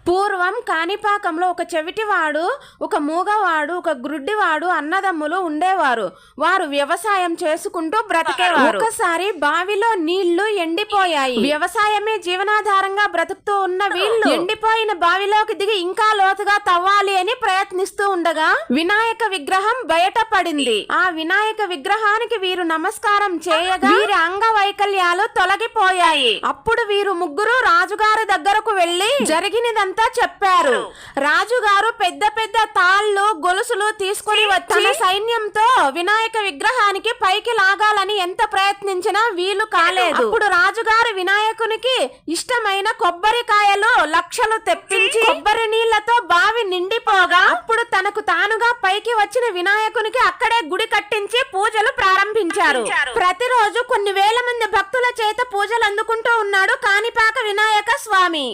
పూర్వం కాణిపాకంలో ఒక చెవిటివాడు, ఒక మూగవాడు, ఒక గ్రుడ్డివాడు అన్నదమ్ములు ఉండేవారు. వారు వ్యవసాయం చేసుకుంటూ బ్రతికేవారు. ఒకసారి బావిలో నీళ్లు ఎండిపోయాయి. వ్యవసాయమే జీవనాధారంగా బ్రతుకుతూ ఉన్న వీళ్ళు ఎండిపోయిన బావిలోకి దిగి ఇంకా లోతుగా తవ్వాలి అని ప్రయత్నిస్తూ ఉండగా వినాయక విగ్రహం బయటపడింది. ఆ వినాయక విగ్రహానికి వీరు నమస్కారం చేయగా వీరి అంగవైకల్యాలు తొలగిపోయాయి. అప్పుడు వీరు ముగ్గురు రాజుగారి దగ్గరకు వెళ్లి జరిగినదంతా చెప్పారు. రాజుగారు పెద్ద పెద్ద తాళ్ళు, గొలుసులు తీసుకుని తన సైన్యంతో వినాయక విగ్రహానికి పైకి లాగాలని ఎంత ప్రయత్నించినా వీలు కాలేదు. అప్పుడు రాజుగారు వినాయకునికి ఇష్టమైన కొబ్బరికాయలు లక్షలు తెప్పించి కొబ్బరి నీళ్లతో బావి నిండిపోగా అప్పుడు తనకు తానుగా పైకి వచ్చిన వినాయకునికి అక్కడే గుడి కట్టించి పూజలు ప్రారంభించారు. ప్రతిరోజు కొన్ని వేల మంది భక్తుల చేత పూజలు అందుకుంటూ ఉన్నాడు కాణిపాక వినాయక స్వామి.